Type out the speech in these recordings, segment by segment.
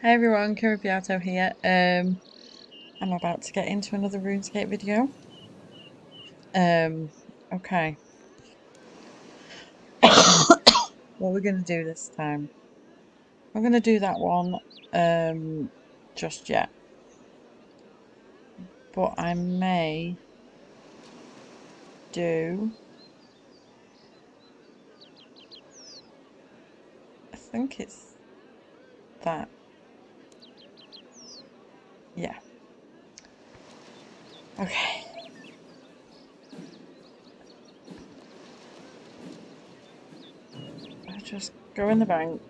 Hey everyone, Artho here. I'm about to get into another Runescape video. Um, okay. What we're gonna do this time? I'm gonna do that one just yet. But I may do I think it's that. Yeah. Okay. I just go in the bank.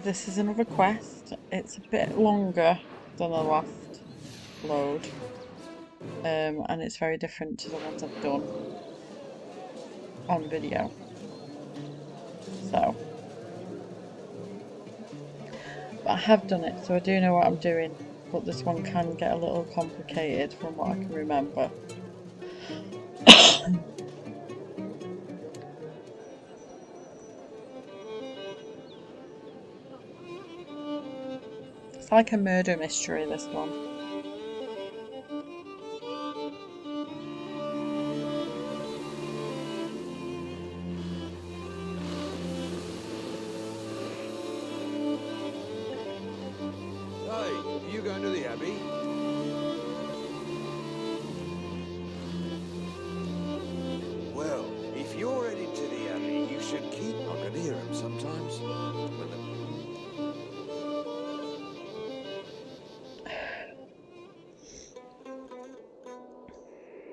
This is another quest. It's a bit longer than the last load. And it's very different to the ones I've done on video. So, but I have done it, so I do know what I'm doing. But this one can get a little complicated from what I can remember. It's like a murder mystery, this one. Hey, are you going to the Abbey? Well, if you're heading to the Abbey, you should keep... I can hear him sometimes. When the...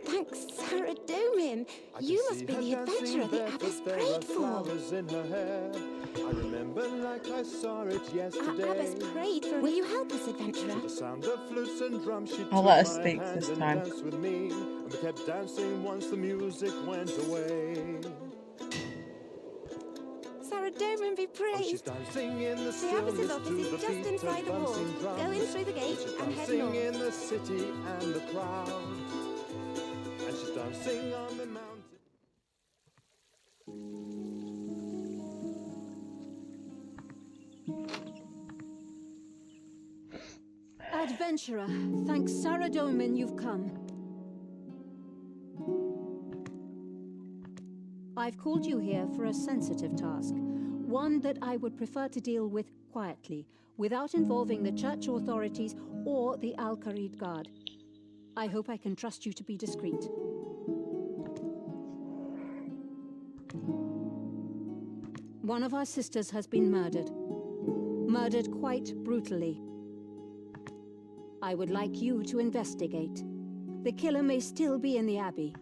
Thanks, Sarah Domin. You must be the adventurer the Abbess prayed for. I remember like I saw it yesterday. Abbess prayed for... Will you help us, adventurer? The sound of flutes and drums, she I'll took let her my speak hand this and time. danced with me. And we kept dancing once the music went away. Sarah Domin be praised. She's dancing in the The Abbess's stillness office to is the just beat inside of the wall. dancing drums. Go in through the gate She's and head dancing north. in the city and the crowd. And she's dancing on the mountain. Adventurer, thanks Sarah Domin you've come. I've called you here for a sensitive task, one that I would prefer to deal with quietly, without involving the church authorities or the Al-Qarid Guard. I hope I can trust you to be discreet. One of our sisters has been murdered. Murdered quite brutally. I would like you to investigate. The killer may still be in the Abbey.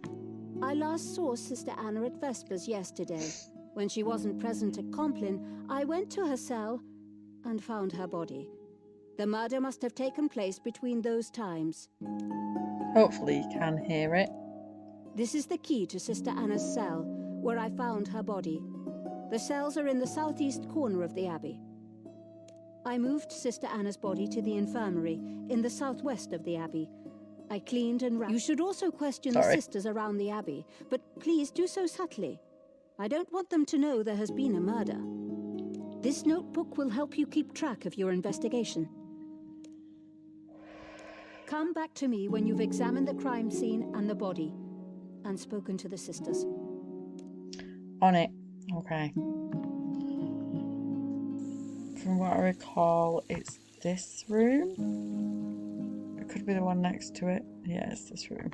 I last saw Sister Anna at Vespers yesterday. When she wasn't present at Compline, I went to her cell and found her body. The murder must have taken place between those times. Hopefully you can hear it. This is the key to Sister Anna's cell, where I found her body. The cells are in the southeast corner of the Abbey. I moved Sister Anna's body to the infirmary in the southwest of the Abbey. I cleaned and wrapped. You should also question the sisters around the Abbey, but please do so subtly. I don't want them to know there has been a murder. This notebook will help you keep track of your investigation. Come back to me when you've examined the crime scene and the body, and spoken to the sisters. On it. Okay. From what I recall, it's this room. It could be the one next to it. Yeah, it's this room.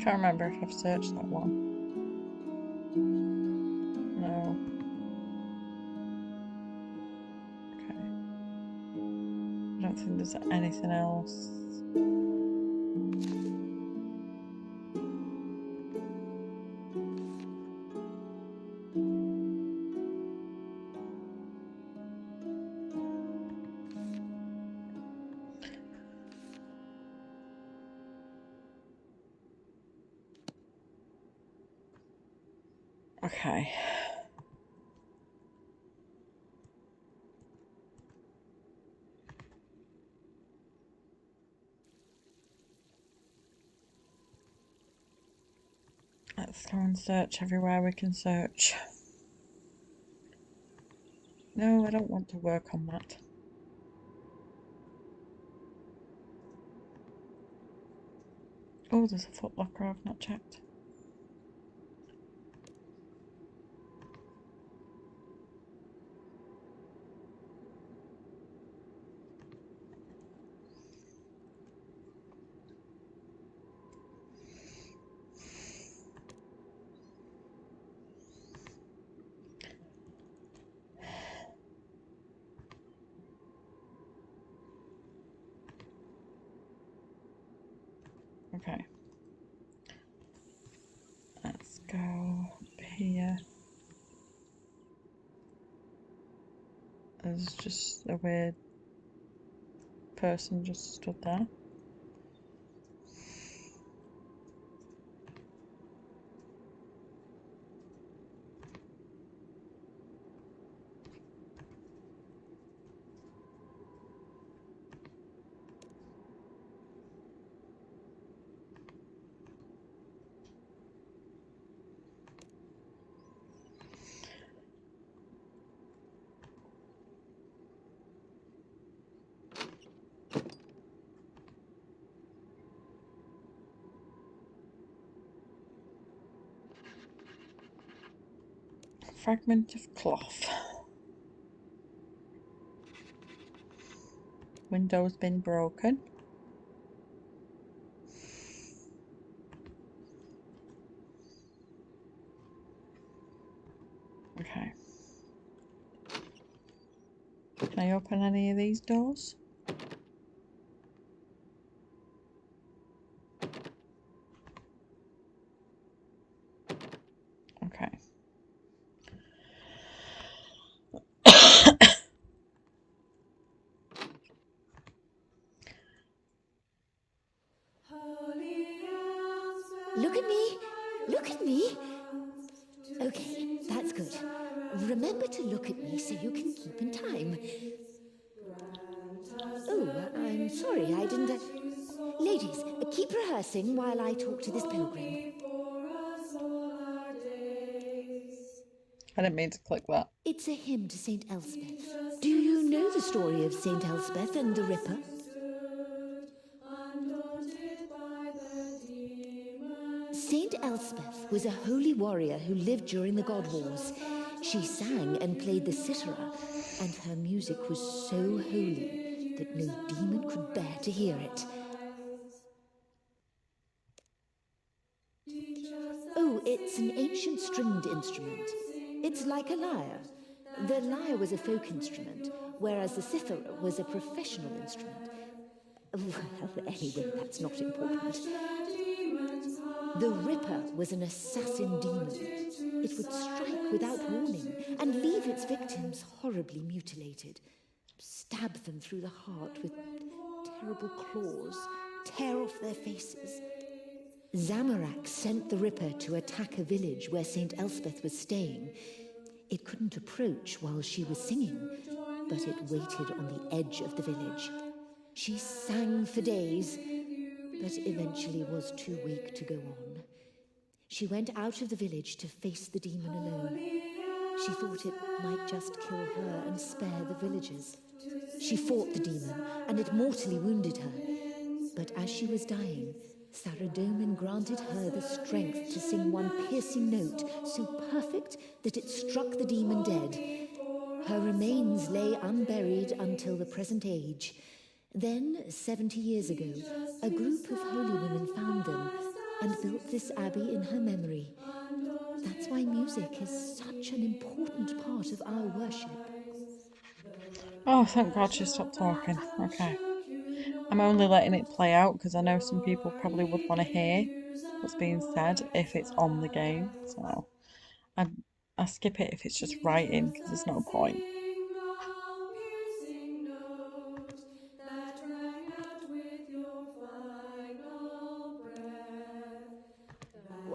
Can't remember if I've searched that one. No. Okay. I don't think there's anything else. Okay. Let's go and search everywhere we can search. No, I don't want to work on that. Oh, there's a footlocker I've not checked. Okay. Let's go up here. There's just a weird person just stood there. Fragment of cloth. Window's been broken. Okay. Can I open any of these doors? Okay. Look at me! Look at me! Okay, that's good. Remember to look at me so you can keep in time. Oh, I'm sorry, I didn't... Ladies, keep rehearsing while I talk to this pilgrim. I didn't mean to click that. It's a hymn to Saint Elspeth. Do you know the story of Saint Elspeth and the Ripper? Saint Elspeth was a holy warrior who lived during the God Wars. She sang and played the cithara, and her music was so holy that no demon could bear to hear it. Oh, it's an ancient stringed instrument. It's like a lyre. The lyre was a folk instrument, whereas the cithara was a professional instrument. Well, anyway, that's not important. The Ripper was an assassin demon. It would strike without warning and leave its victims horribly mutilated. Stab them through the heart with terrible claws, tear off their faces. Zamorak sent the Ripper to attack a village where St. Elspeth was staying. It couldn't approach while she was singing, but it waited on the edge of the village. She sang for days, but eventually was too weak to go on. She went out of the village to face the demon alone. She thought it might just kill her and spare the villagers. She fought the demon, and it mortally wounded her. But as she was dying, Saradomin granted her the strength to sing one piercing note so perfect that it struck the demon dead. Her remains lay unburied until the present age. Then, 70 years ago, a group of holy women found them and built this abbey in her memory. That's why music is such an important part of our worship. Oh, thank God she stopped talking. Okay. I'm only letting it play out because I know some people probably would want to hear what's being said if it's on the game. So I, I skip it if it's just writing because there's no point.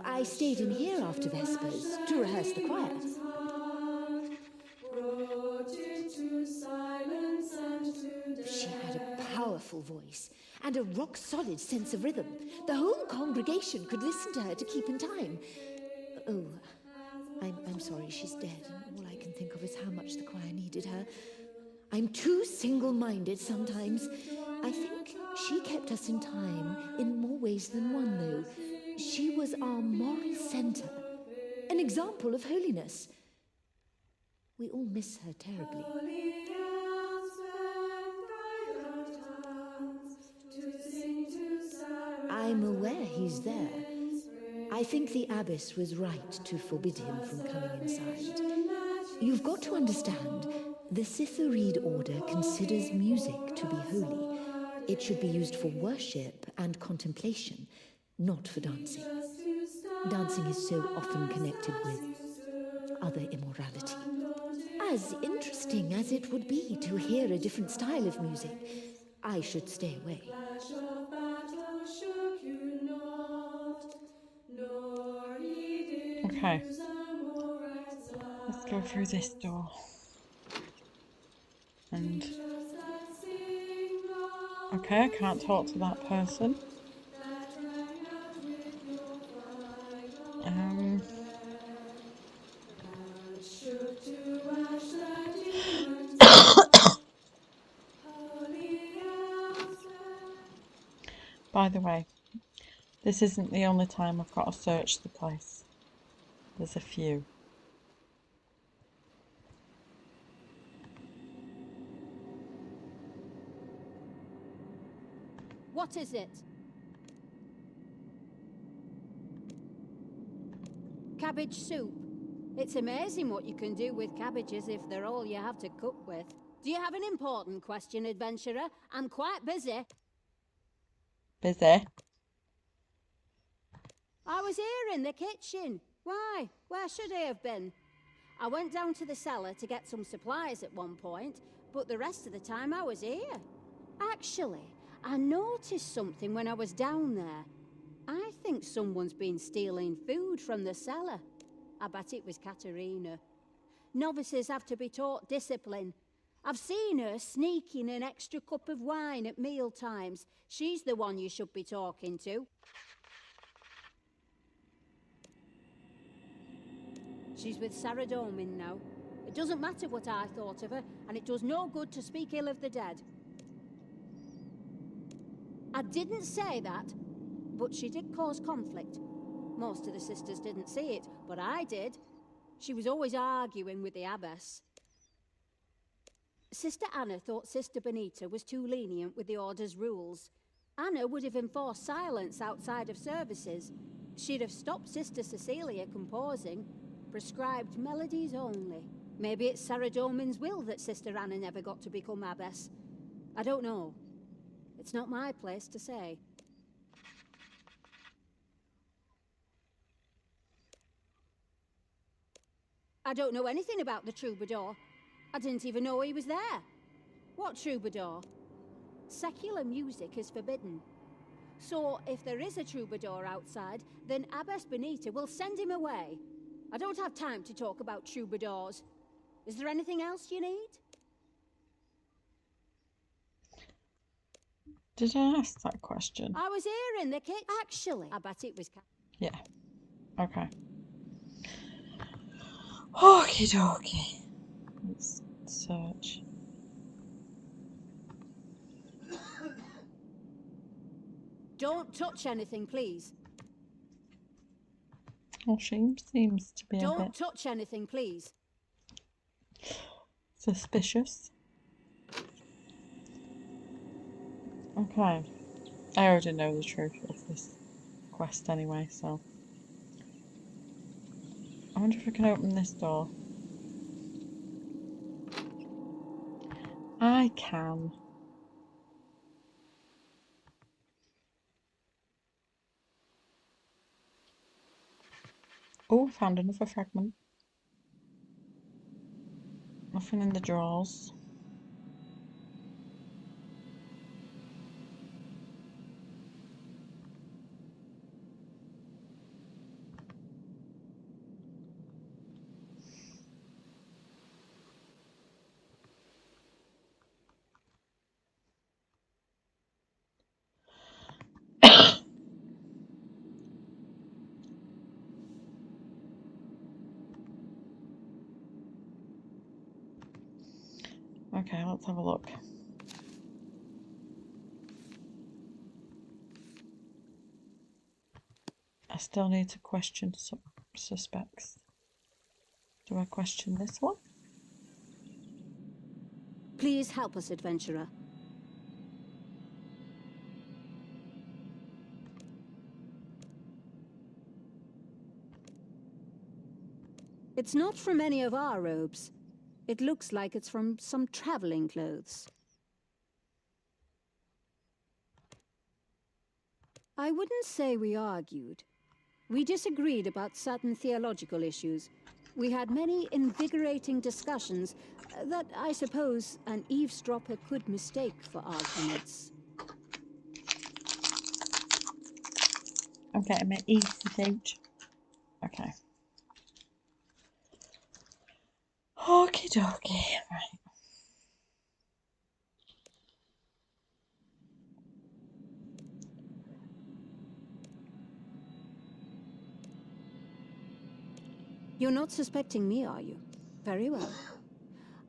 I stayed in here after Vespers to rehearse the choir. She had a powerful voice and a rock-solid sense of rhythm. The whole congregation could listen to her to keep in time. Oh, I'm sorry she's dead, and all I can think of is how much the choir needed her. I'm too single-minded sometimes. I think she kept us in time in more ways than one, though. She was our moral center, an example of holiness. We all miss her terribly. I'm aware he's there. I think the abbess was right to forbid him from coming inside. You've got to understand, the Cythereid order considers music to be holy. It should be used for worship and contemplation, not for dancing. Dancing is so often connected with other immorality. As interesting as it would be to hear a different style of music, I should stay away. Okay. Let's go through this door. And okay, I can't talk to that person. By the way, this isn't the only time I've got to search the place. There's a few. What is it? Cabbage soup. It's amazing what you can do with cabbages if they're all you have to cook with. Do you have an important question, adventurer? I'm quite busy. Busy? I was here in the kitchen. Why? Where should I have been? I went down to the cellar to get some supplies at one point, but the rest of the time I was here. Actually, I noticed something when I was down there. I think someone's been stealing food from the cellar. I bet it was Katerina. Novices have to be taught discipline. I've seen her sneaking an extra cup of wine at meal times. She's the one you should be talking to. She's with Sarah Domin now. It doesn't matter what I thought of her, and it does no good to speak ill of the dead. I didn't say that, but she did cause conflict. Most of the sisters didn't see it, but I did. She was always arguing with the abbess. Sister Anna thought Sister Benita was too lenient with the order's rules. Anna would have enforced silence outside of services. She'd have stopped Sister Cecilia composing, prescribed melodies only. Maybe it's Sarah Domin's will that Sister Anna never got to become abbess. I don't know. It's not my place to say. I don't know anything about the troubadour. I didn't even know he was there. What troubadour? Secular music is forbidden. So, if there is a troubadour outside, then Abbess Benita will send him away. I don't have time to talk about troubadours. Is there anything else you need? Did I ask that question? I was here in the kitchen. Actually, I bet it was... Yeah. Okay. Okie dokie. Let's search. Don't touch anything, please. Well, she seems to be a Don't bit touch anything, please. suspicious. Okay. I already know the truth of this quest anyway, so. I wonder if I can open this door. I can. Oh, found another fragment. Nothing in the drawers. Okay, let's have a look. I still need to question some suspects. Do I question this one? Please help us, adventurer. It's not from any of our robes. It looks like it's from some traveling clothes. I wouldn't say we argued. We disagreed about certain theological issues. We had many invigorating discussions that I suppose an eavesdropper could mistake for arguments. I'm getting my easy gauge. Okay. Okie dokie. Right. You're not suspecting me, are you? Very well.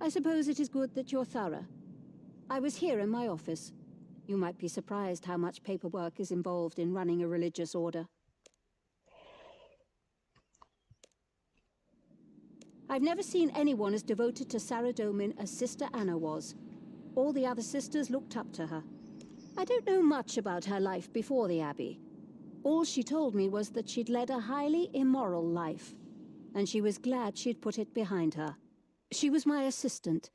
I suppose it is good that you're thorough. I was here in my office. You might be surprised how much paperwork is involved in running a religious order. I've never seen anyone as devoted to Saradomin as Sister Anna was. All the other sisters looked up to her. I don't know much about her life before the Abbey. All she told me was that she'd led a highly immoral life, and she was glad she'd put it behind her. She was my assistant.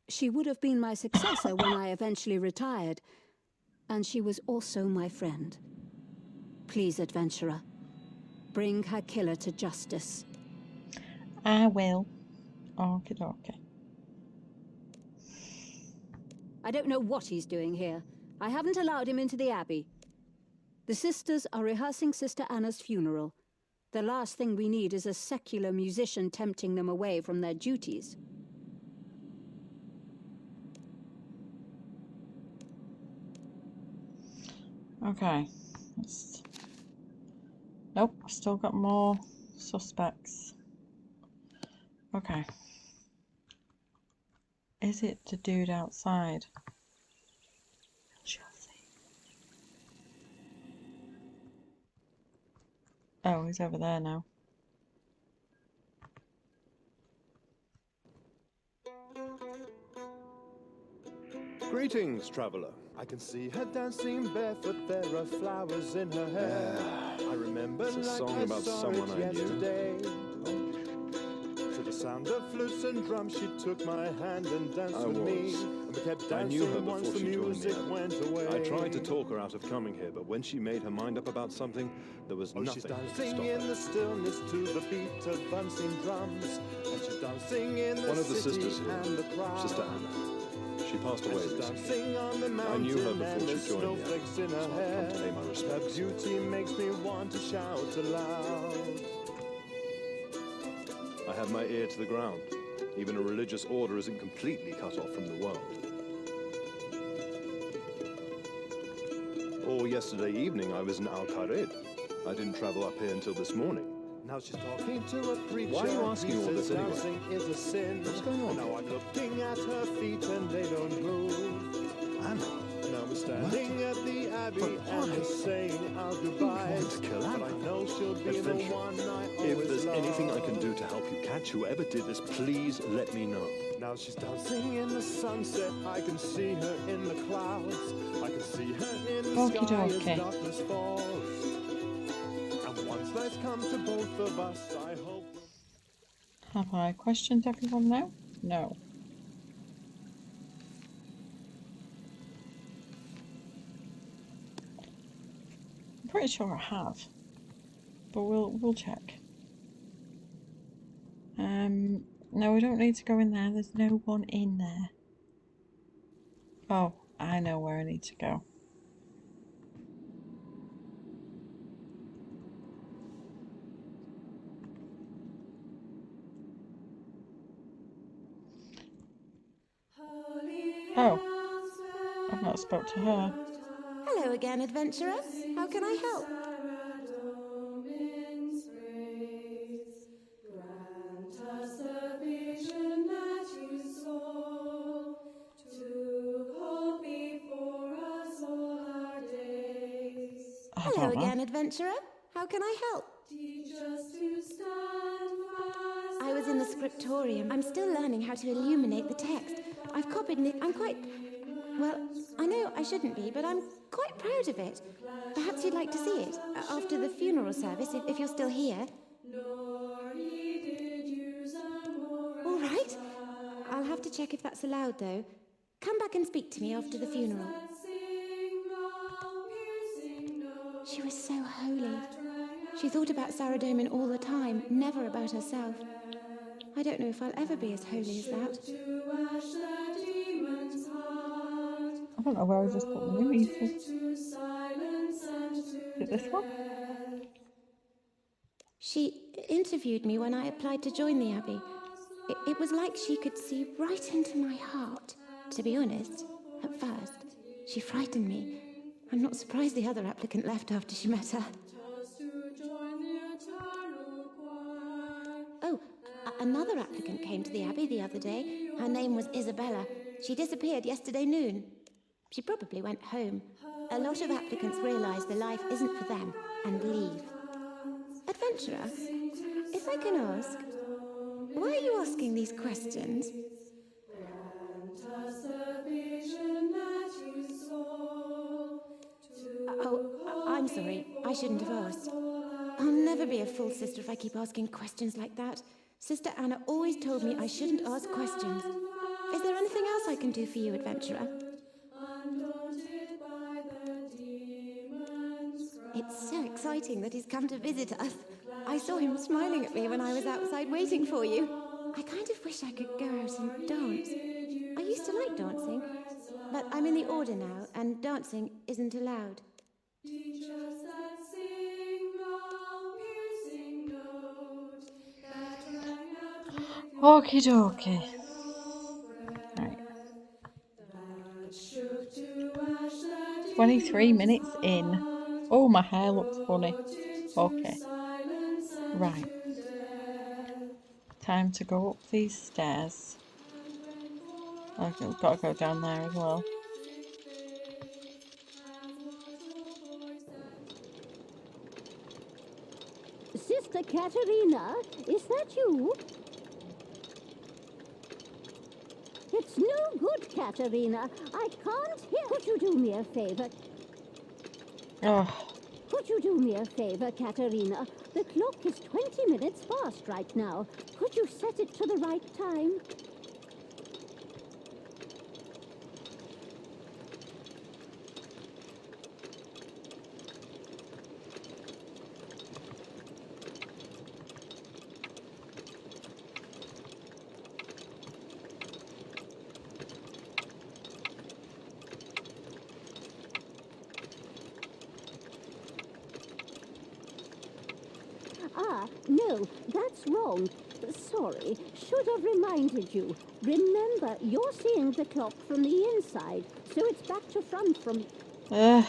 She would have been my successor when I eventually retired, and she was also my friend. Please, adventurer, bring her killer to justice. I will. Okie dokie. I don't know what he's doing here. I haven't allowed him into the Abbey. The sisters are rehearsing Sister Anna's funeral. The last thing we need is a secular musician tempting them away from their duties. Okay. Nope, still got more suspects. Okay. Is it the dude outside? Oh, he's over there now. Greetings, traveller. I can see her dancing barefoot. There are flowers in her hair. I remember It's a like song I about saw someone it I knew. yesterday. To the sound of flutes and drums, she took my hand and danced I with me. was. And we kept I knew her dancing once before the she joined music the Abbey. went away. I tried to talk her out of coming here, but when she made her mind up about something, there was Oh, nothing she's that could dancing stop in her. the stillness to the beat of dancing drums. And she's dancing in the One of the city sisters here, and the crowd. Sister Anna. She passed And away she's recently. dancing on the mountain I knew her before and she there's joined the Abbey, snowflakes in so her I've come hair. to pay my Her respects. beauty makes me want to shout aloud. I have my ear to the ground. Even a religious order isn't completely cut off from the world. Or yesterday evening I was in Al-Qarid. I didn't travel up here until this morning. Now she's talking to a preacher. Why are you asking He all says this anyway? dancing is a sin. What's going on? Now I'm looking at her feet and they don't move. Anna? Now we're standing at the Abbey But and why? we're saying our goodbyes. to kill But Anna? I know she'll be the Adventure. one I If always there's anything I love. can do to help you catch whoever did this, please let me know. Now she's dancing in the sunset. I can see her in the clouds. I can see her in the Okie sky dokie. as darkness falls. Last night's come to both of us, I hope. Have I questioned everyone now? No. I'm pretty sure I have, but we'll check. No, we don't need to go in there. There's no one in there. Oh, I know where I need to go. Oh, I've not spoke to her. Hello again, adventurer. How can I help? I Hello don't know. again, adventurer. How can I help? I was in the scriptorium. I'm still learning how to illuminate the text. I've copied it. I'm quite... Well, I know I shouldn't be, but I'm quite proud of it. Perhaps you'd like to see it after the funeral service, if you're still here. All right. I'll have to check if that's allowed, though. Come back and speak to me after the funeral. She was so holy. She thought about Saradomin all the time, never about herself. I don't know if I'll ever be as holy as that. I don't know where I just put my meter. Is it this one? She interviewed me when I applied to join the Abbey. It was like she could see right into my heart. To be honest, at first, she frightened me. I'm not surprised the other applicant left after she met her. Oh, another applicant came to the Abbey the other day. Her name was Isabella. She disappeared yesterday noon. She probably went home. A lot of applicants realise the life isn't for them and leave. Adventurer, if I can ask, why are you asking these questions? Oh, I'm sorry. I shouldn't have asked. I'll never be a full sister if I keep asking questions like that. Sister Anna always told me I shouldn't ask questions. Is there anything else I can do for you, adventurer? It's so exciting that he's come to visit us. I saw him smiling at me when I was outside waiting for you. I kind of wish I could go out and dance. I used to like dancing, but I'm in the order now, and dancing isn't allowed. Okie dokie. Right. 23 minutes in. Oh, my hair looks funny. Okay. Right. Time to go up these stairs. I've got to go down there as well. Sister Katerina, is that you? It's no good, Katerina. I can't hear. Could you do me a favor? Oh, Could you do me a favor, Katerina? The clock is 20 minutes past right now. Could you set it to the right time? Ah, no, that's wrong. Sorry, should have reminded you. Remember, you're seeing the clock from the inside, so it's back to front from... ugh.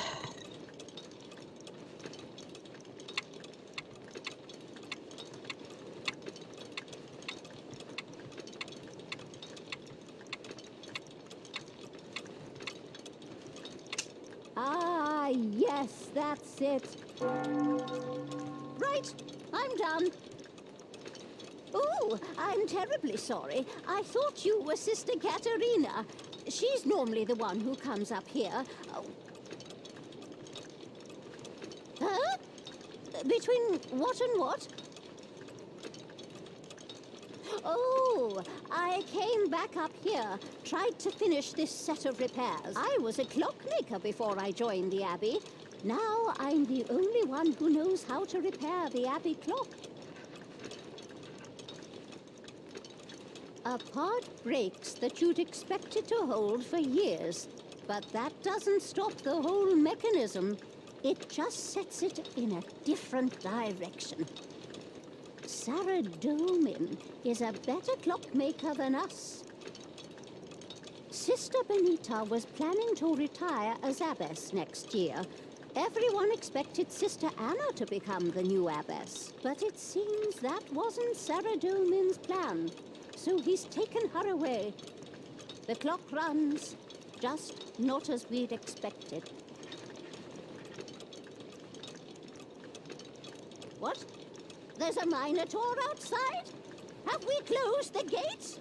Ah, yes, that's it. Right, I'm done. Oh, I'm terribly sorry. I thought you were Sister Katerina. She's normally the one who comes up here. Oh. Huh? Between what and what? Oh, I came back up here, tried to finish this set of repairs. I was a clockmaker before I joined the Abbey. Now I'm the only one who knows how to repair the Abbey clock. A part breaks that you'd expect it to hold for years, but that doesn't stop the whole mechanism. It just sets it in a different direction. Sarah Domin is a better clockmaker than us. Sister Benita was planning to retire as abbess next year. Everyone expected Sister Anna to become the new abbess, but it seems that wasn't Sarah Domin's plan, so he's taken her away. The clock runs, just not as we'd expected. What? There's a Minotaur outside? Have we closed the gates?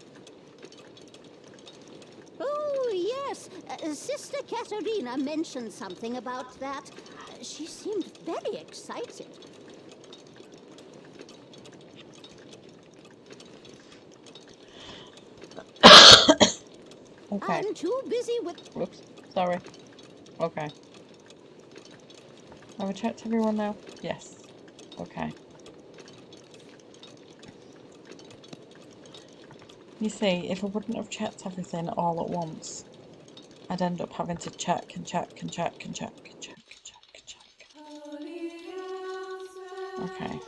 Oh, yes. Sister Katerina mentioned something about that. She seemed very excited. Okay. I'm too busy with... Whoops. Sorry. Okay. Have we checked everyone now? Yes. Okay. You see, if I wouldn't have checked everything all at once, I'd end up having to check and check and check and check and check and check and check. Okay.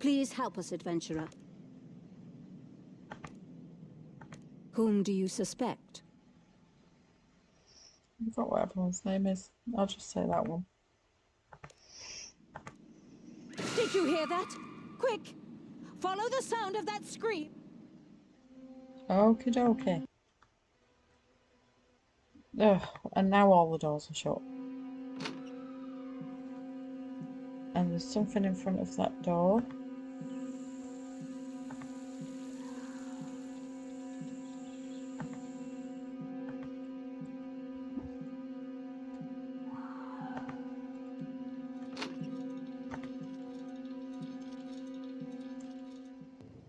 Please help us, adventurer. Whom do you suspect? I forgot what everyone's name is. I'll just say that one. Did you hear that? Quick! Follow the sound of that scream! Okie dokie. Ugh, and now all the doors are shut. And there's something in front of that door.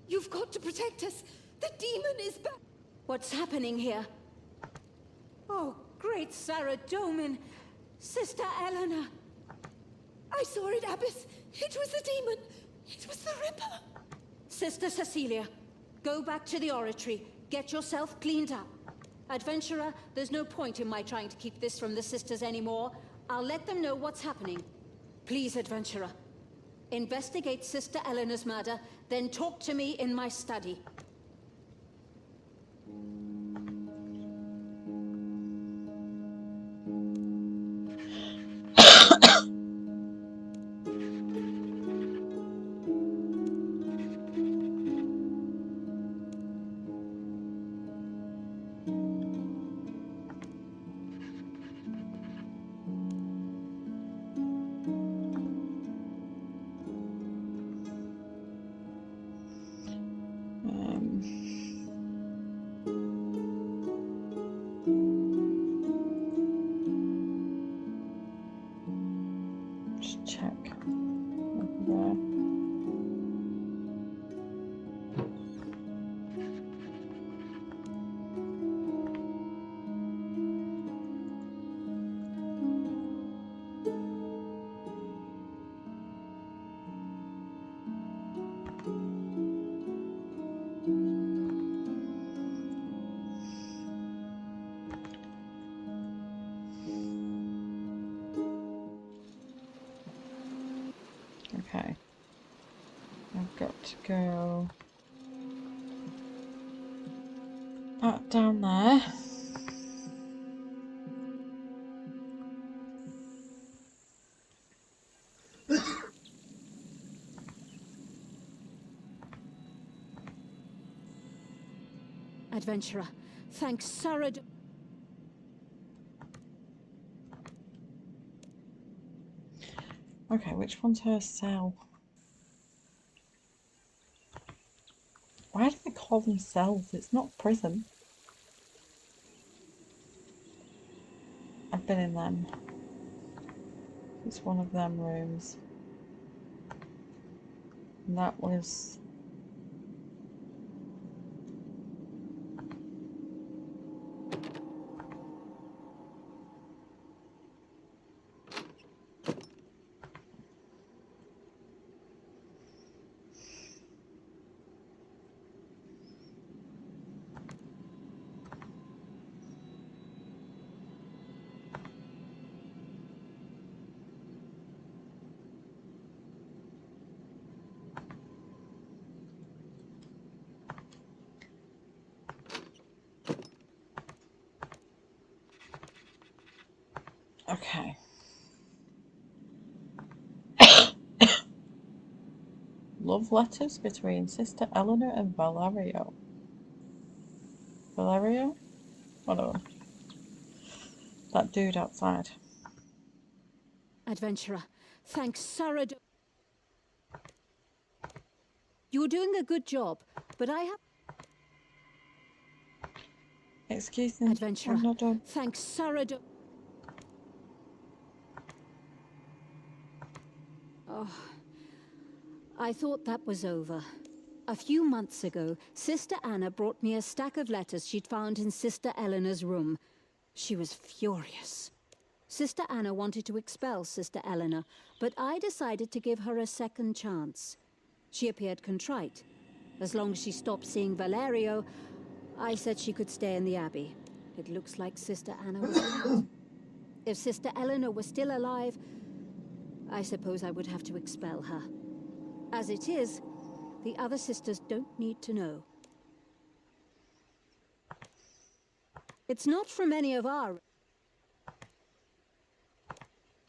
You've got to protect us. The demon is back. What's happening here? Oh, great Sarah Domin! Sister Eleanor! I saw it, Abbess. It was the demon. It was the Ripper. Sister Cecilia, go back to the oratory. Get yourself cleaned up. Adventurer, there's no point in my trying to keep this from the sisters anymore. I'll let them know what's happening. Please, adventurer. Investigate Sister Eleanor's murder, then talk to me in my study. Just check over there. Okay, I've got to go back down there. Adventurer, thanks Sarah Okay, which one's her cell? Why do they call them cells? It's not prison. I've been in them. It's one of them rooms. And that was... Okay. Love letters between Sister Eleanor and Valerio. Valerio? Whatever. That dude outside. Adventurer, thanks Sarado. You're doing a good job, but I have... Excuse me, Adventurer, I'm not done. thanks Sarado. Oh, I thought that was over. A few months ago, Sister Anna brought me a stack of letters she'd found in Sister Eleanor's room. She was furious. Sister Anna wanted to expel Sister Eleanor, but I decided to give her a second chance. She appeared contrite. As long as she stopped seeing Valerio, I said she could stay in the Abbey. It looks like Sister Anna was right. If Sister Eleanor was still alive, I suppose I would have to expel her. As it is, the other sisters don't need to know. It's not from any of our...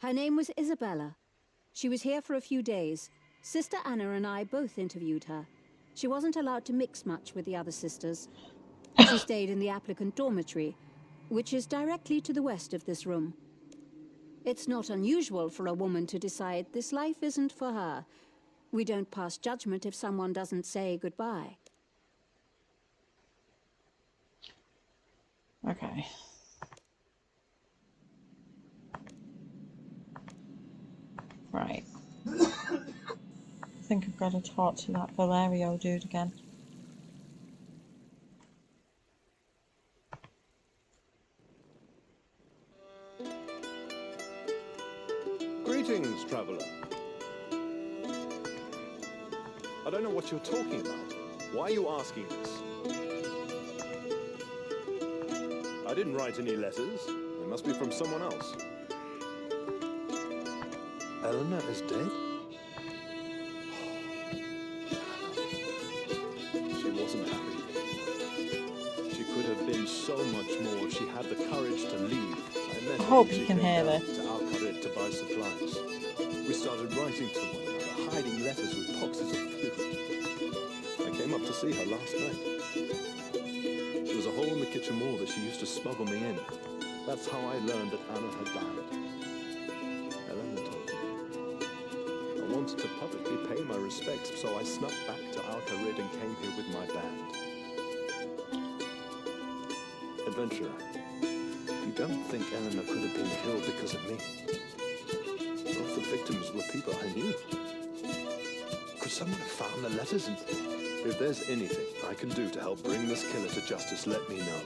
Her name was Isabella. She was here for a few days. Sister Anna and I both interviewed her. She wasn't allowed to mix much with the other sisters. She stayed in the applicant dormitory, which is directly to the west of this room. It's not unusual for a woman to decide this life isn't for her. We don't pass judgment if someone doesn't say goodbye. Okay. Right. I think I've got to talk to that Valerio dude again. Greetings, traveler. I don't know what you're talking about. Why are you asking this? I didn't write any letters. They must be from someone else. Eleanor is dead? She wasn't happy. She could have been so much more if she had the courage to leave. I hope you can hear this. To Alcaret to buy supplies. We started writing to one another, hiding letters with boxes of food. I came up to see her last night. There was a hole in the kitchen wall that she used to smuggle me in. That's how I learned that Anna had died. Eleanor told me. I wanted to publicly pay my respects, so I snuck back to Alcaret and came here with my band. Adventurer, you don't think Eleanor could have been killed because of me? Both the victims were people I knew. Could someone have found the letters and... If there's anything I can do to help bring this killer to justice, let me know.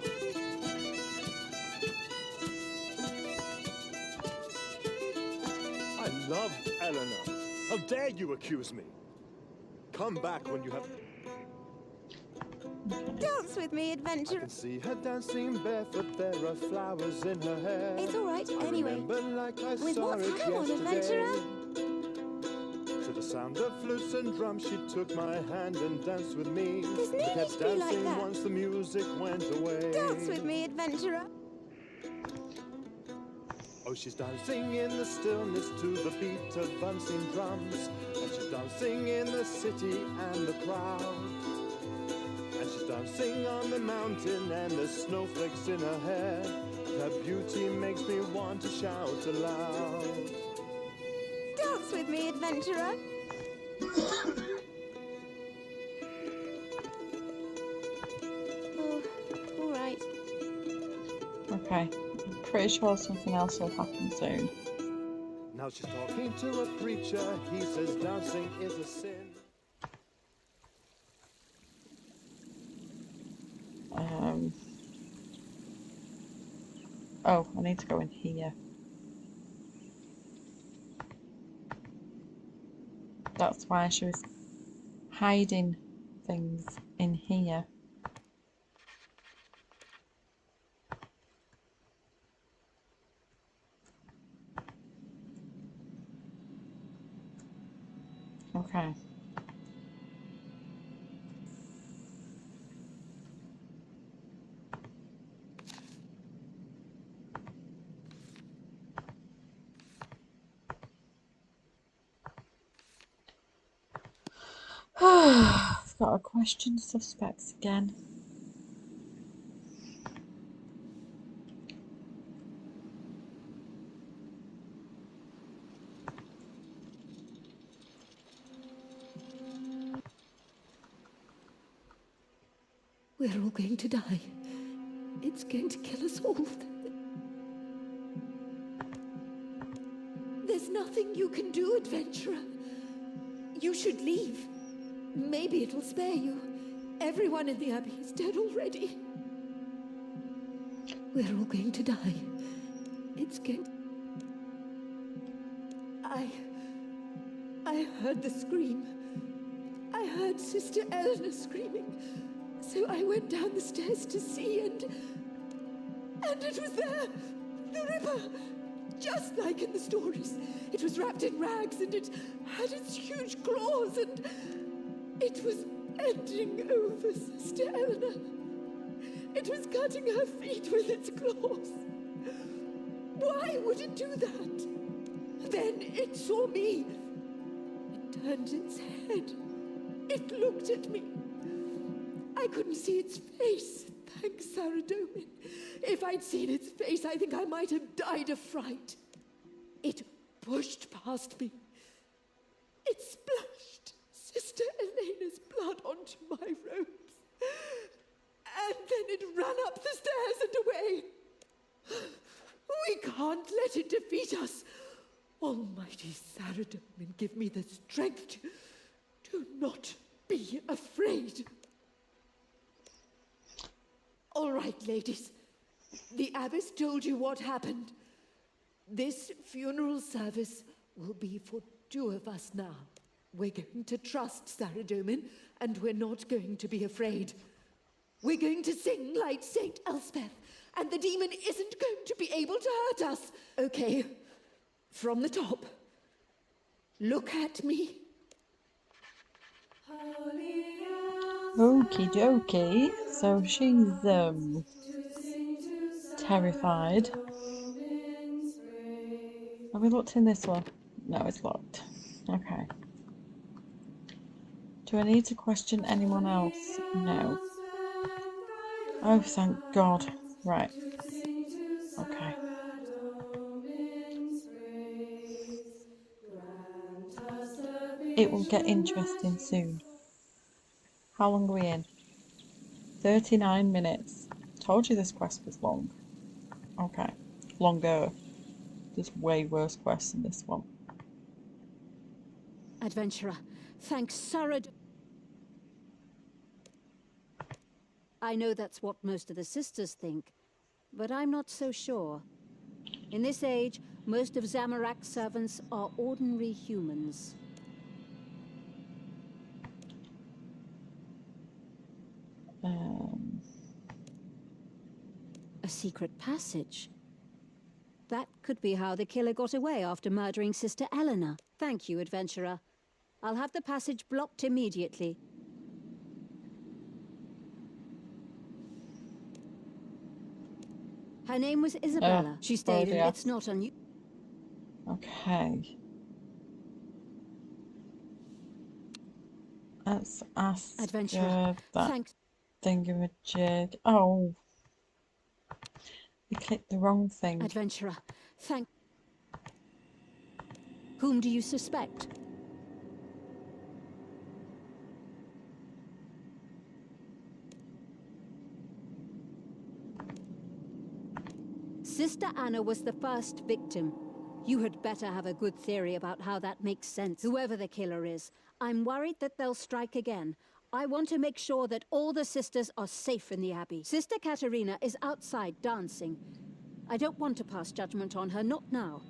I love Eleanor. How dare you accuse me? Come back when you have... Dance with me, I adventurer. can see her dancing barefoot, there are flowers in her hair. It's all right, I anyway. remember like I With saw what it time on, yesterday. adventurer? To the sound of flutes and drums, she took my hand and danced with me. There's no We need kept to be like dancing that. once the music went away. Dance with me, adventurer. Oh, she's dancing in the stillness to the beat of bouncing drums. And she's dancing in the city and the crowd. And she's dancing on the mountain and the snowflakes in her hair. Her beauty makes me want to shout aloud. Dance dance with me, adventurer? Oh, all right. Okay, I'm pretty sure something else will happen soon. Now she's talking to a preacher. He says dancing is a sin. Oh, I need to go in here. That's why she was hiding things in here. Okay. I've got to question suspects again. We're all going to die. It's going to kill us all. There's nothing you can do, adventurer. You should leave. Maybe it'll spare you. Everyone in the Abbey is dead already. We're all going to die. It's going to... I heard the scream. I heard Sister Eleanor screaming. So I went down the stairs to see, and it was there! The Ripper! Just like in the stories. It was wrapped in rags, and it had its huge claws, and it was bending over Sister Eleanor. It was cutting her feet with its claws. Why would it do that? Then it saw me. It turned its head. It looked at me. I couldn't see its face, thanks Saradomin. If I'd seen its face, I think I might have died of fright. It pushed past me. It splashed Sister Elena's blood onto my robes. And then it ran up the stairs and away. We can't let it defeat us. Almighty Saradomin, give me the strength to not be afraid. All right, ladies. The abbess told you what happened. This funeral service will be for 2 of us now. We're going to trust Saradomin, and we're not going to be afraid. We're going to sing like Saint Elspeth, and the demon isn't going to be able to hurt us. Okay, from the top. Look at me. Okie dokie. So she's terrified. Have we looked in this one? No, it's locked. Okay. Do I need to question anyone else? No. Oh, thank God. Right. Okay. It will get interesting soon. How long are we in? 39 minutes. Told you this quest was long. Okay. Longer. There's way worse quests than this one. Adventurer, thanks Sarad. I know that's what most of the sisters think, but I'm not so sure. In this age, most of Zamorak's servants are ordinary humans. A secret passage? That could be how the killer got away after murdering Sister Eleanor. Thank you, adventurer. I'll have the passage blocked immediately. Her name was Isabella. She stayed in... It's not unusual. Okay. Let's ask Adventurer, that thanks. thingamajig. Oh. We clicked the wrong thing. Adventurer, thank... Whom do you suspect? Sister Anna was the first victim. You had better have a good theory about how that makes sense. Whoever the killer is, I'm worried that they'll strike again. I want to make sure that all the sisters are safe in the Abbey. Sister Katerina is outside dancing. I don't want to pass judgment on her, not now.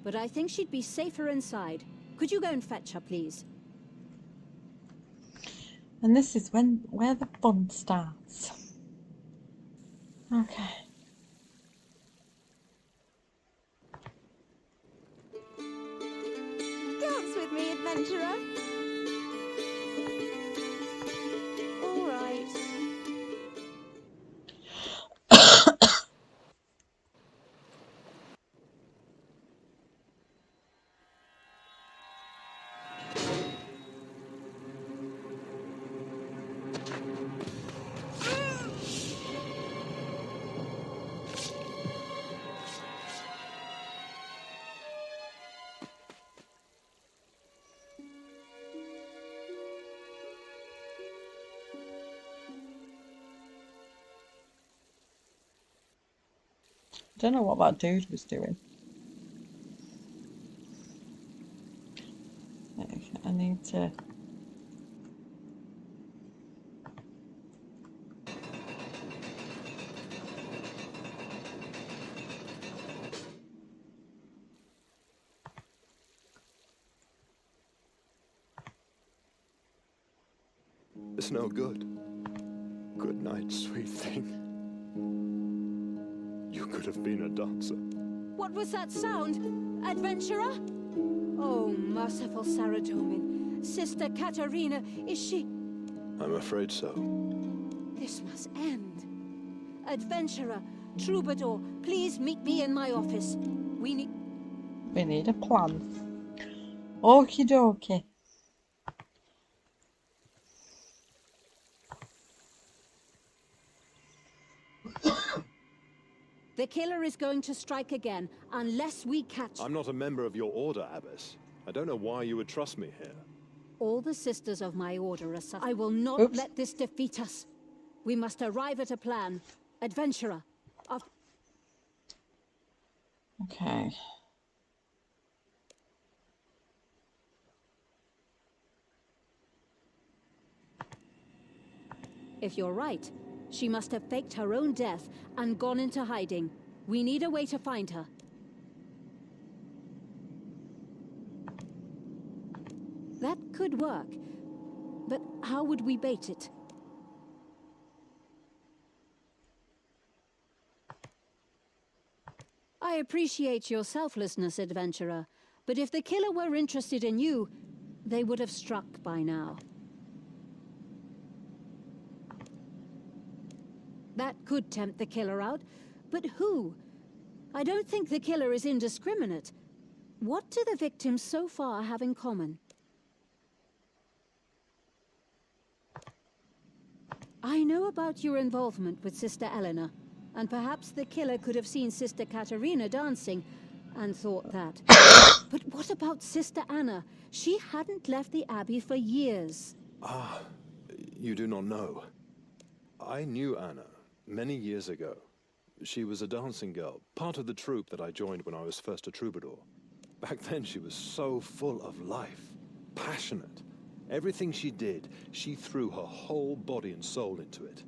But I think she'd be safer inside. Could you go and fetch her, please? And this is where the fun starts. Okay. Dance with me, adventurer. All right. I don't know what that dude was doing. I need to... It's no good. Good night, sweet thing. You could have been a dancer. What was that sound? Adventurer? Oh, merciful Saradomin. Sister Katerina, is she... I'm afraid so. This must end. Adventurer, troubadour, please meet me in my office. We need a plan. Okie dokie. The killer is going to strike again, unless we catch... I'm not a member of your order, Abbess. I don't know why you would trust me here. All the sisters of my order are I will not let this defeat us. We must arrive at a plan. Adventurer. Okay. If you're right, she must have faked her own death and gone into hiding. We need a way to find her. That could work. But how would we bait it? I appreciate your selflessness, adventurer. But if the killer were interested in you, they would have struck by now. That could tempt the killer out, but who? I don't think the killer is indiscriminate. What do the victims so far have in common? I know about your involvement with Sister Eleanor, and perhaps the killer could have seen Sister Katerina dancing and thought that. But what about Sister Anna? She hadn't left the Abbey for years. Ah, you do not know. I knew Anna. Many years ago. She was a dancing girl, part of the troupe that I joined when I was first a troubadour. Back then she was so full of life, passionate. Everything she did, she threw her whole body and soul into it.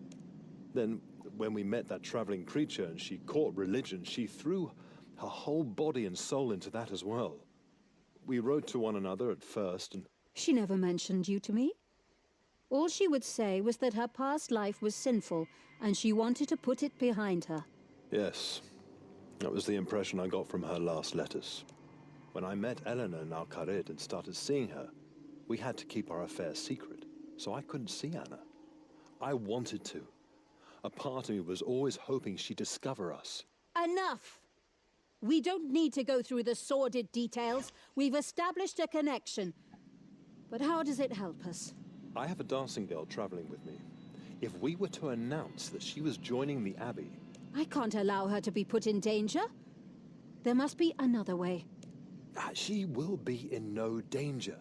Then, when we met that traveling creature and she caught religion, she threw her whole body and soul into that as well. We wrote to one another at first and... She never mentioned you to me. All she would say was that her past life was sinful, and she wanted to put it behind her. Yes, that was the impression I got from her last letters. When I met Eleanor in Al-Qarid and started seeing her, we had to keep our affair secret, so I couldn't see Anna. I wanted to. A part of me was always hoping she'd discover us. Enough! We don't need to go through the sordid details. We've established a connection. But how does it help us? I have a dancing girl traveling with me. If we were to announce that she was joining the Abbey... I can't allow her to be put in danger. There must be another way. She will be in no danger.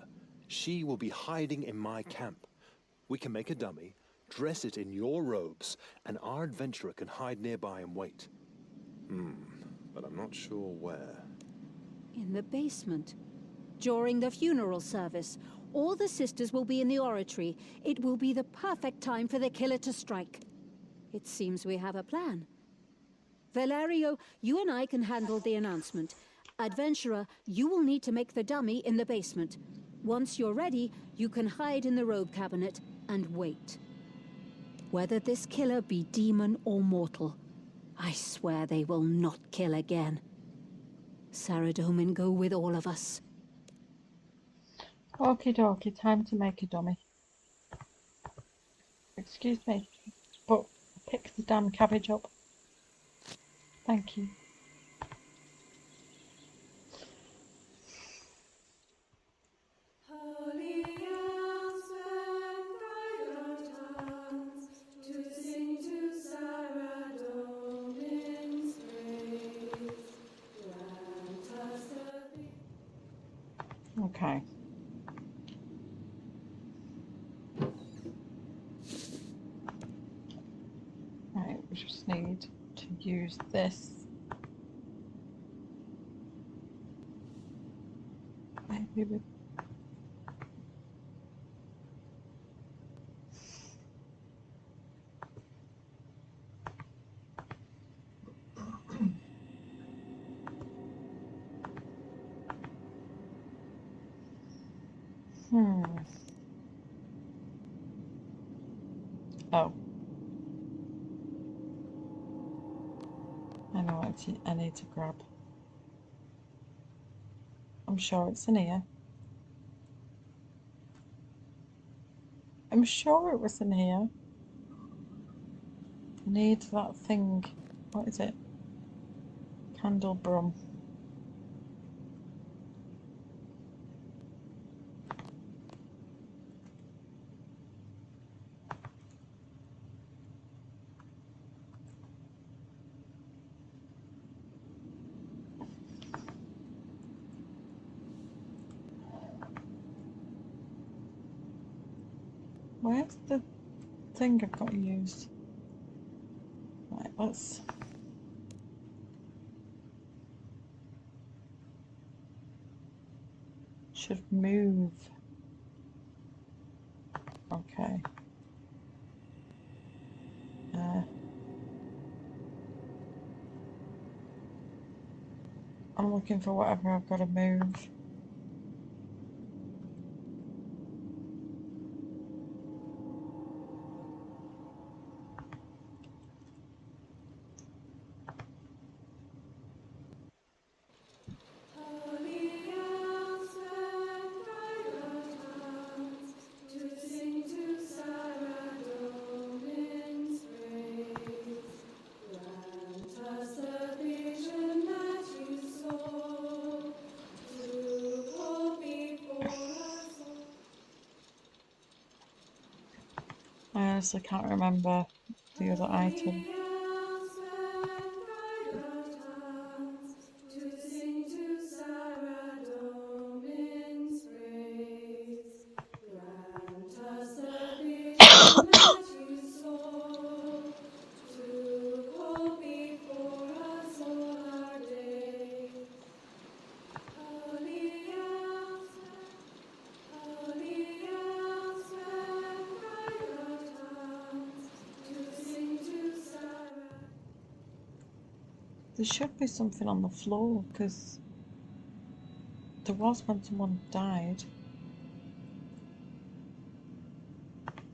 She will be hiding in my camp. We can make a dummy, dress it in your robes, and our adventurer can hide nearby and wait. But I'm not sure where. In the basement. During the funeral service, all the sisters will be in the oratory. It will be the perfect time for the killer to strike. It seems we have a plan. Valerio, you and I can handle the announcement. Adventurer, you will need to make the dummy in the basement. Once you're ready, you can hide in the robe cabinet and wait. Whether this killer be demon or mortal, I swear they will not kill again. Saradomin go with all of us. Okie dokie, time to make a dummy. Excuse me, but pick the damn cabbage up. Thank you. Okay. Right, we just need to use this. Maybe with Oh. I know what I need to grab. I'm sure it's in here. I'm sure it was in here. I need that thing. What is it? Candlebrum. Where's the thing I've got to use? Right, let's... Should move. Okay. I'm looking for whatever I've got to move. I honestly can't remember the other item. There should be something on the floor, because there was when someone died.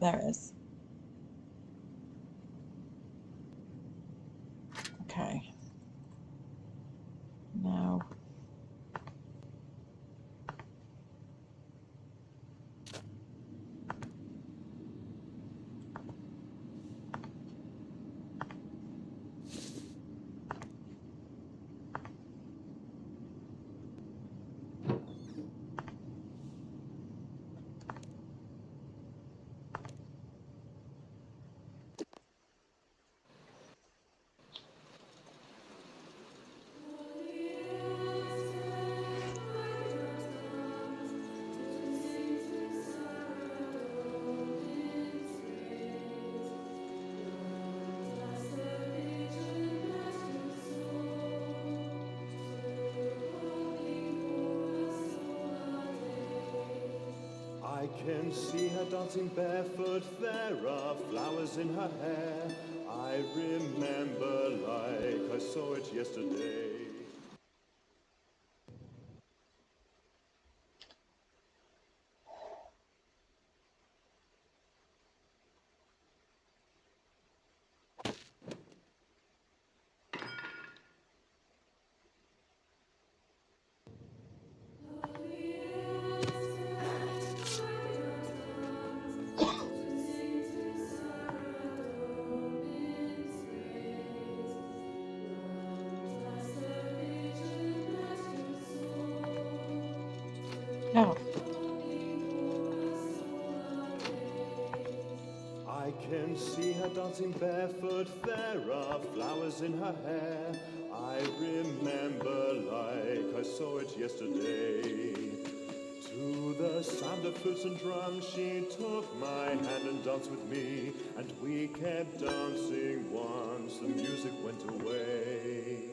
There it is. Okay. Now... can see her dancing barefoot. There are flowers in her hair. I remember like I saw it yesterday. Oh, I can see her dancing barefoot. There are flowers in her hair. I remember like I saw it yesterday. To the sound of flutes and drums, she took my hand and danced with me. And we kept dancing once the music went away.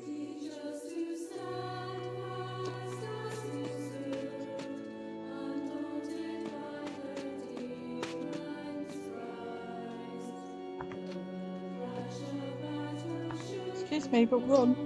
excuse me, but run.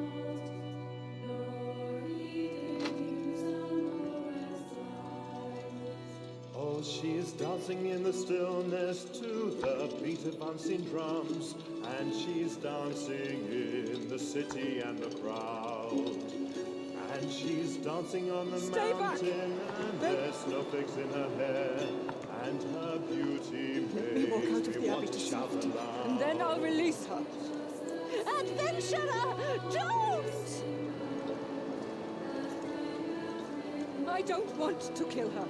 Oh, she is dancing in the stillness to the beat of unseen drums. And she's dancing in the city and the crowd. And she's dancing on the mountain, and there's snowflakes in her hair. And her beauty me walk out of makes me the want abbey to to shout safety, aloud. and then I'll release her. Adventurer, don't! I don't want to kill her,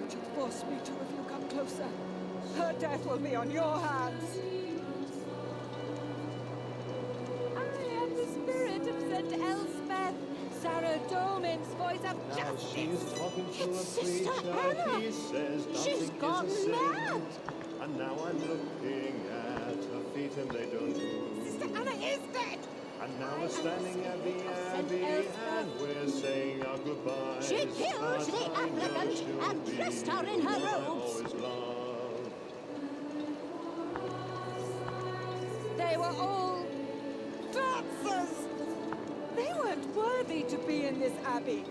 but you'll force me to if you come closer. Her death will be on your hands. I am the spirit of St. Elspeth, Sarah Dolman's voice of Now justice. she's talking to a Sister preacher. Anna! He says She's dancing gone is a sin. mad! And now I'm looking at her feet and they don't move. Sister Anna is dead. And now we're standing at the abbey and we're saying our goodbyes. She killed the But I know applicant she'll and be dressed her in her the one I robes. always loved. They were all dancers. They weren't worthy to be in this abbey.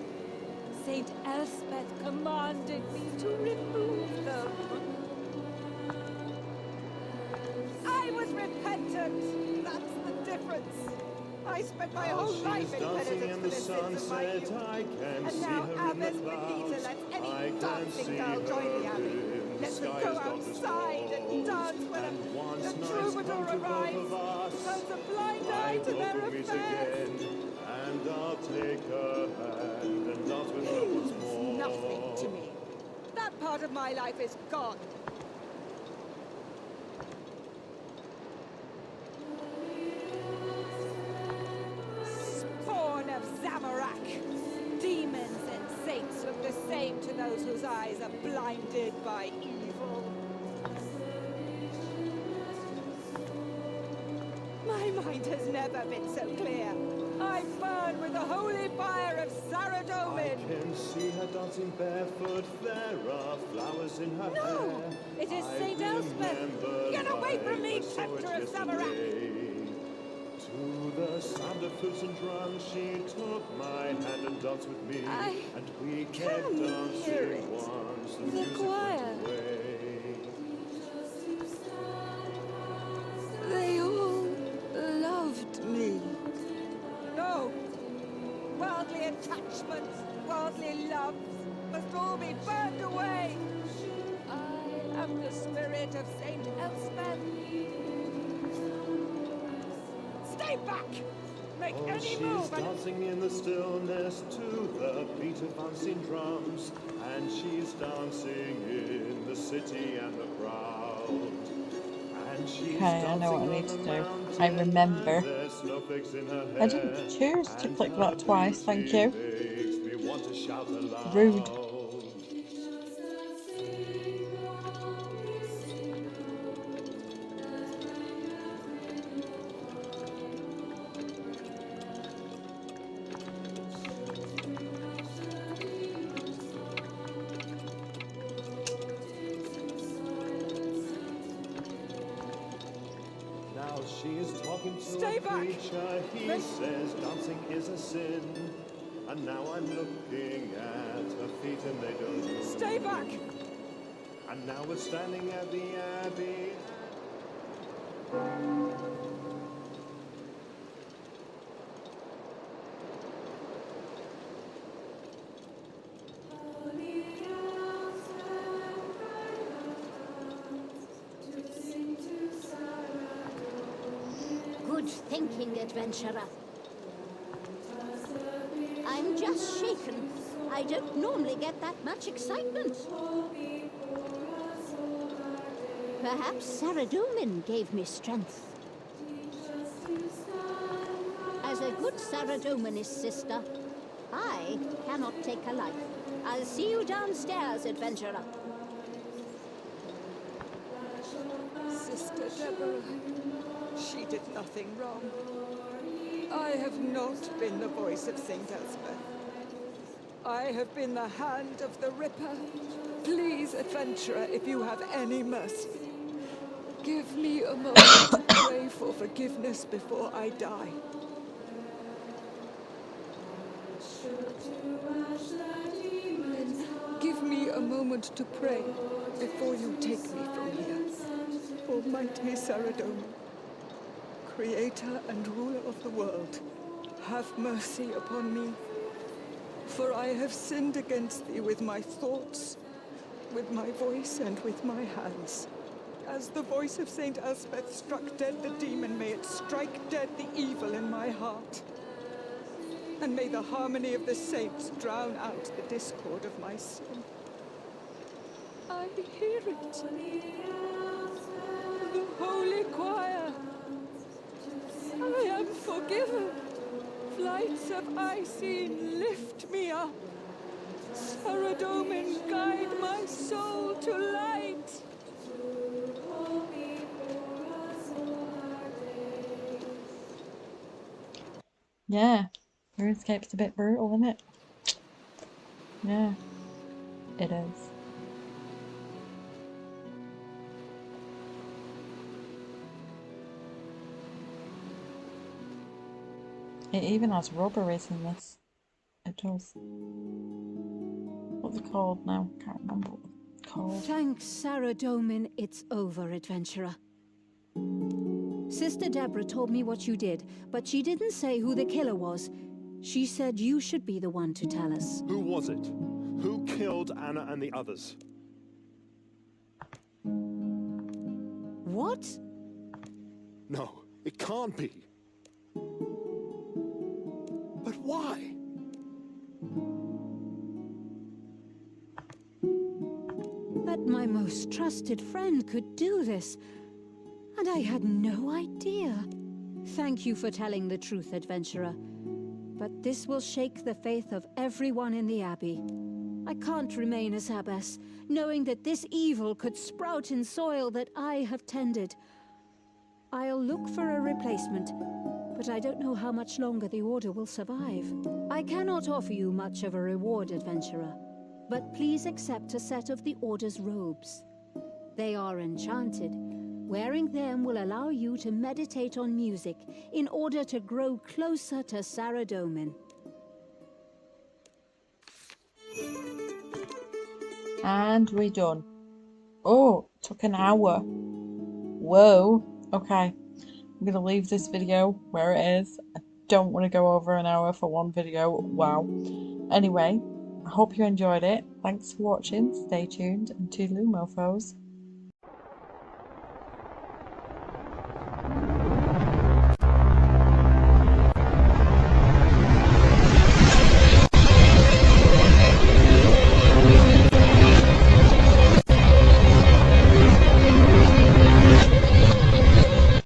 St. Elspeth commanded me to remove them. I was repentant. That's the difference. I spent my Now whole she's life in dancing penitence in for the the sins of my sunset. youth. I can And see now her in the Abbess Pepita clouds. lets I any can dancing see girl join the her abbey. in the Let them sky go as darkness outside and falls. dance when And once a nights troubadour come to both arrives, of us, turns a blind I eye to hope their we'll meet affairs. again. And I'll take her hand and dance with her once more. Nothing to me. That part of my life is gone. Spawn of Zamorak. Demons and saints look the same to those whose eyes are blinded by evil. My mind has never been so clear. I burn with the holy fire of Sarah I Dolman. can see her dancing barefoot. There are flowers in her No, hair. it is I St. Elspeth. remember Get away from me, like I saw it tempter of Zamorak. yesterday. To the sound of flutes and drums, she took my hand and danced with me. I And we kept can dancing hear it. once the The music choir. went away. They all loved me. No. Worldly attachments, worldly loves must all be burned away. I am the spirit of St. Elspeth. Stay back! Make Oh, any she's move and dancing in the stillness to the beat of unseen drums. And she's dancing in the city and the crowd. And she's okay, I know what I dancing need on to the do. mountain, I remember. and there's snowflakes in her hair. I didn't choose to And click her that twice, thank beauty you. makes me want to shout aloud. Rude. Now she is talking to Stay a back. preacher. He says dancing is a sin. And now I'm looking at her feet and they don't move. Stay back! And now we're standing at the Abbey. Good thinking, adventurer. I'm just shaken. I don't normally get that much excitement. Perhaps Saradomin gave me strength. As a good Saradominist sister, I cannot take a life. I'll see you downstairs, adventurer. Sister Deborah, she did nothing wrong. I have not been the voice of St. Elspeth. I have been the hand of the Ripper. Please, adventurer, if you have any mercy, give me a moment to pray for forgiveness before I die. Then give me a moment to pray before you take me from here. Almighty Saradomin, creator and ruler of the world, have mercy upon me. For I have sinned against thee with my thoughts, with my voice, and with my hands. As the voice of Saint Elspeth struck dead the demon, may it strike dead the evil in my heart. And may the harmony of the saints drown out the discord of my sin. I hear it. The holy choir. I am forgiven. Flights of Icene lift me up. Saradomin, guide my soul to light. Yeah, Runescape's a bit brutal, isn't it? Yeah, it is. It even has robberies in this. It does. What's it called now? Can't remember what it's called. Thanks, Saradomin, it's over, adventurer. Sister Deborah told me what you did, but she didn't say who the killer was. She said you should be the one to tell us. Who was it? Who killed Anna and the others? What? No, it can't be. But why? That my most trusted friend could do this. And I had no idea. Thank you for telling the truth, adventurer. But this will shake the faith of everyone in the Abbey. I can't remain as abbess, knowing that this evil could sprout in soil that I have tended. I'll look for a replacement, but I don't know how much longer the Order will survive. I cannot offer you much of a reward, adventurer, but please accept a set of the Order's robes. They are enchanted. Wearing them will allow you to meditate on music in order to grow closer to Saradomin. And we're done. Oh, took an hour. Whoa. Okay. I'm going to leave this video where it is. I don't want to go over an hour for one video. Wow. Anyway, I hope you enjoyed it. Thanks for watching. Stay tuned and toodaloo, mofos.